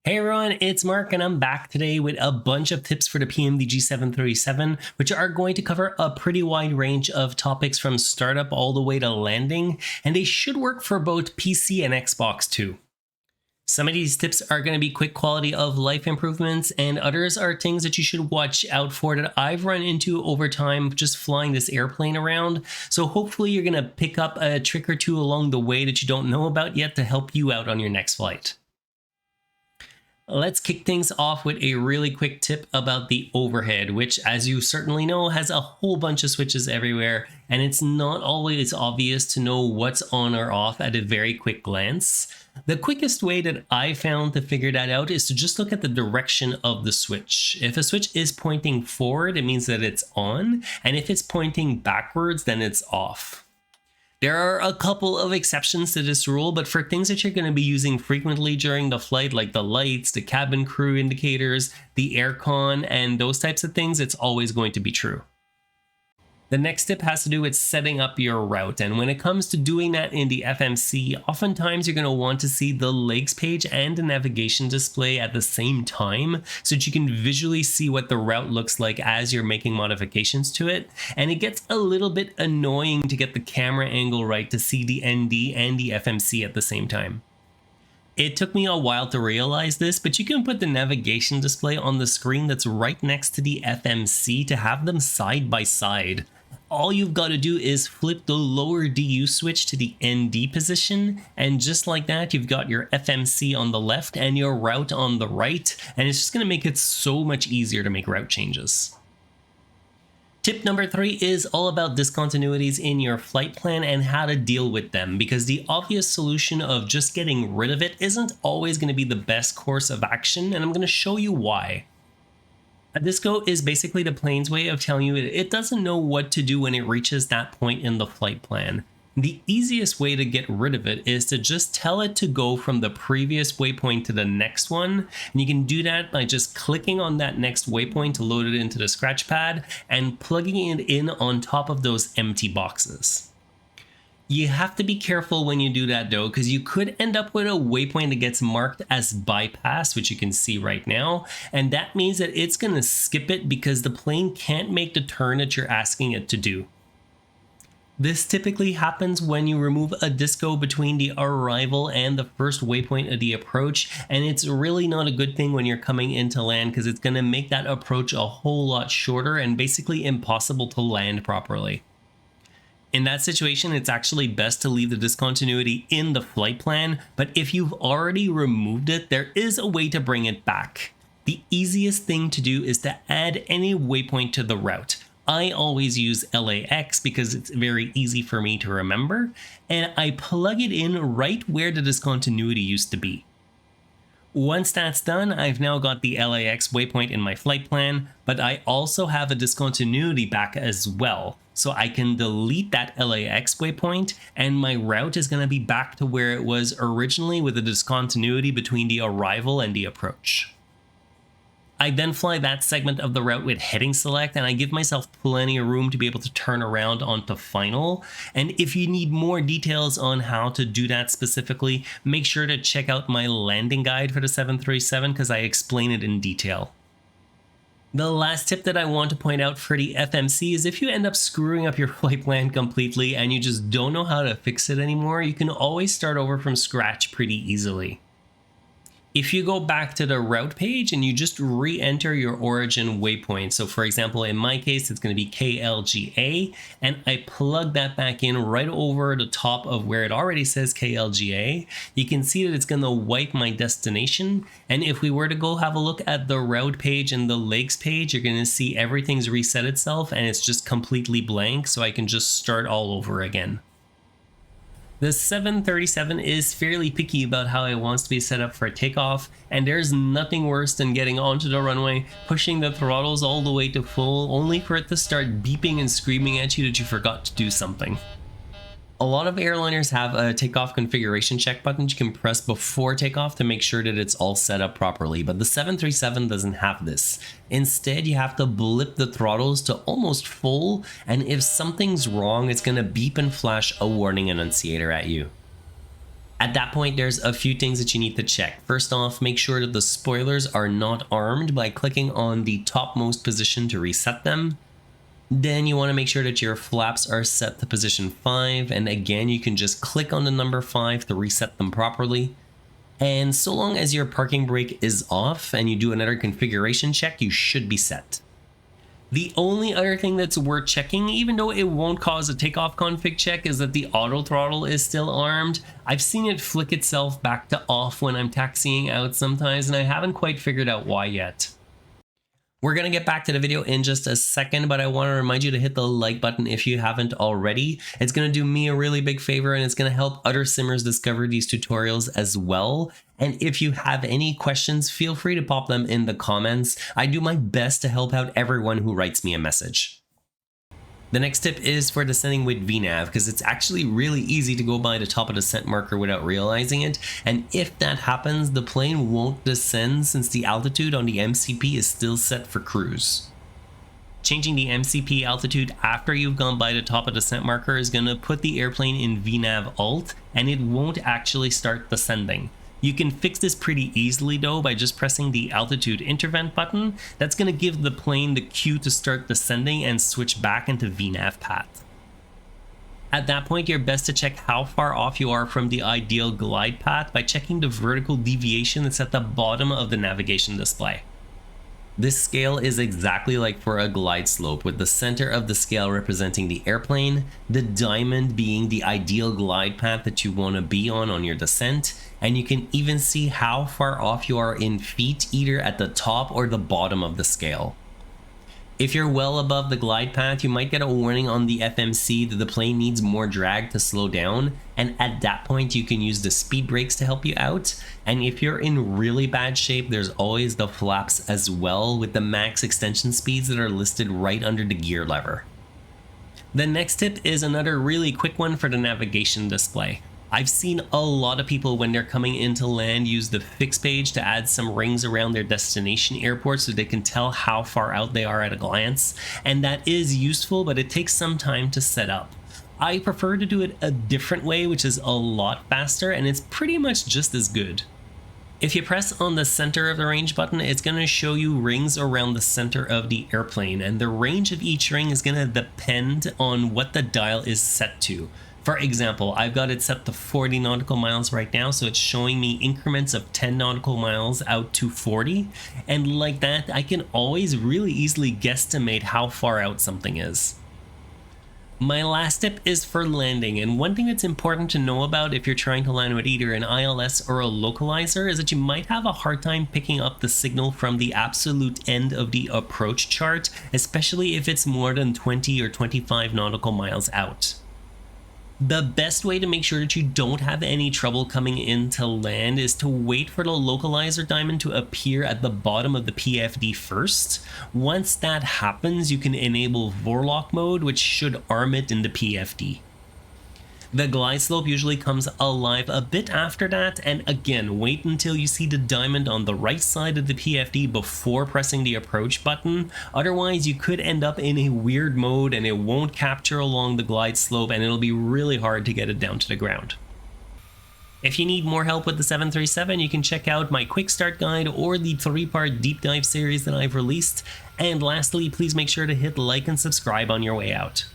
Hey everyone, it's Mark and I'm back today with a bunch of tips for the PMDG 737, which are going to cover a pretty wide range of topics from startup all the way to landing, and they should work for both PC and Xbox too. Some of these tips are going to be quick quality of life improvements, and others are things that you should watch out for that I've run into over time just flying this airplane around. So hopefully you're going to pick up a trick or two along the way that you don't know about yet to help you out on your next flight. Let's kick things off with a really quick tip about the overhead, which, as you certainly know, has a whole bunch of switches everywhere, and it's not always obvious to know what's on or off at a very quick glance. The quickest way that I found to figure that out is to just look at the direction of the switch. If a switch is pointing forward, it means that it's on, and if it's pointing backwards, then it's off. There are a couple of exceptions to this rule, but for things that you're going to be using frequently during the flight, like the lights, the cabin crew indicators, the aircon, and those types of things, it's always going to be true. The next tip has to do with setting up your route, and when it comes to doing that in the FMC, oftentimes you're going to want to see the legs page and the navigation display at the same time so that you can visually see what the route looks like as you're making modifications to it, and it gets a little bit annoying to get the camera angle right to see the ND and the FMC at the same time. It took me a while to realize this, but you can put the navigation display on the screen that's right next to the FMC to have them side by side. All you've got to do is flip the lower DU switch to the ND position, and just like that, you've got your FMC on the left and your route on the right, and it's just going to make it so much easier to make route changes. Tip number 3 is all about discontinuities in your flight plan and how to deal with them, because the obvious solution of just getting rid of it isn't always going to be the best course of action, and I'm going to show you why. A disco is basically the plane's way of telling you it doesn't know what to do when it reaches that point in the flight plan. The easiest way to get rid of it is to just tell it to go from the previous waypoint to the next one, and you can do that by just clicking on that next waypoint to load it into the scratch pad and plugging it in on top of those empty boxes. You have to be careful when you do that though, because you could end up with a waypoint that gets marked as bypass, which you can see right now, and that means that it's going to skip it because the plane can't make the turn that you're asking it to do. This typically happens when you remove a disco between the arrival and the first waypoint of the approach, and it's really not a good thing when you're coming into land because it's going to make that approach a whole lot shorter and basically impossible to land properly. In that situation, it's actually best to leave the discontinuity in the flight plan, but if you've already removed it, there is a way to bring it back. The easiest thing to do is to add any waypoint to the route. I always use LAX because it's very easy for me to remember, and I plug it in right where the discontinuity used to be. Once that's done, I've now got the LAX waypoint in my flight plan, but I also have a discontinuity back as well. So I can delete that LAX waypoint and my route is going to be back to where it was originally with a discontinuity between the arrival and the approach. I then fly that segment of the route with heading select, and I give myself plenty of room to be able to turn around onto final. And if you need more details on how to do that specifically, make sure to check out my landing guide for the 737 because I explain it in detail. The last tip that I want to point out for the FMC is if you end up screwing up your flight plan completely and you just don't know how to fix it anymore, you can always start over from scratch pretty easily. If you go back to the route page and you just re-enter your origin waypoint, so for example, in my case, it's going to be KLGA, and I plug that back in right over the top of where it already says KLGA, you can see that it's going to wipe my destination. And if we were to go have a look at the route page and the legs page, you're going to see everything's reset itself and it's just completely blank, so I can just start all over again. The 737 is fairly picky about how it wants to be set up for takeoff, and there's nothing worse than getting onto the runway, pushing the throttles all the way to full, only for it to start beeping and screaming at you that you forgot to do something. A lot of airliners have a takeoff configuration check button you can press before takeoff to make sure that it's all set up properly, but the 737 doesn't have this. Instead, you have to blip the throttles to almost full, and if something's wrong, it's going to beep and flash a warning annunciator at you. At that point, there's a few things that you need to check. First off, make sure that the spoilers are not armed by clicking on the topmost position to reset them. Then you want to make sure that your flaps are set to position 5, and again you can just click on the number 5 to reset them properly. And so long as your parking brake is off and you do another configuration check, you should be set. The only other thing that's worth checking, even though it won't cause a takeoff config check, is that the auto throttle is still armed. I've seen it flick itself back to off when I'm taxiing out sometimes, and I haven't quite figured out why yet. We're going to get back to the video in just a second, but I want to remind you to hit the like button if you haven't already. It's going to do me a really big favor, and it's going to help other simmers discover these tutorials as well. And if you have any questions, feel free to pop them in the comments. I do my best to help out everyone who writes me a message. The next tip is for descending with VNAV, because it's actually really easy to go by the top of the descent marker without realizing it, and if that happens, the plane won't descend since the altitude on the MCP is still set for cruise. Changing the MCP altitude after you've gone by the top of the descent marker is going to put the airplane in VNAV Alt, and it won't actually start descending. You can fix this pretty easily though by just pressing the altitude intervent button. That's going to give the plane the cue to start descending and switch back into VNAV path. At that point, you're best to check how far off you are from the ideal glide path by checking the vertical deviation that's at the bottom of the navigation display. This scale is exactly like for a glide slope, with the center of the scale representing the airplane, the diamond being the ideal glide path that you want to be on your descent, and you can even see how far off you are in feet either at the top or the bottom of the scale. If you're well above the glide path, you might get a warning on the FMC that the plane needs more drag to slow down, and at that point you can use the speed brakes to help you out. And if you're in really bad shape, there's always the flaps as well, with the max extension speeds that are listed right under the gear lever. The next tip is another really quick one for the navigation display. I've seen a lot of people when they're coming into land use the fix page to add some rings around their destination airport so they can tell how far out they are at a glance, and that is useful, but it takes some time to set up. I prefer to do it a different way, which is a lot faster, and it's pretty much just as good. If you press on the center of the range button, it's going to show you rings around the center of the airplane, and the range of each ring is going to depend on what the dial is set to. For example, I've got it set to 40 nautical miles right now, so it's showing me increments of 10 nautical miles out to 40, and like that, I can always really easily guesstimate how far out something is. My last tip is for landing, and one thing that's important to know about if you're trying to land with either an ILS or a localizer is that you might have a hard time picking up the signal from the absolute end of the approach chart, especially if it's more than 20 or 25 nautical miles out. The best way to make sure that you don't have any trouble coming into land is to wait for the localizer diamond to appear at the bottom of the PFD first. Once that happens, you can enable Vorlock mode, which should arm it in the PFD. The glide slope usually comes alive a bit after that, and again, wait until you see the diamond on the right side of the PFD before pressing the approach button. Otherwise, you could end up in a weird mode and it won't capture along the glide slope, and it'll be really hard to get it down to the ground. If you need more help with the 737, you can check out my quick start guide or the 3-part deep dive series that I've released. And lastly, please make sure to hit like and subscribe on your way out.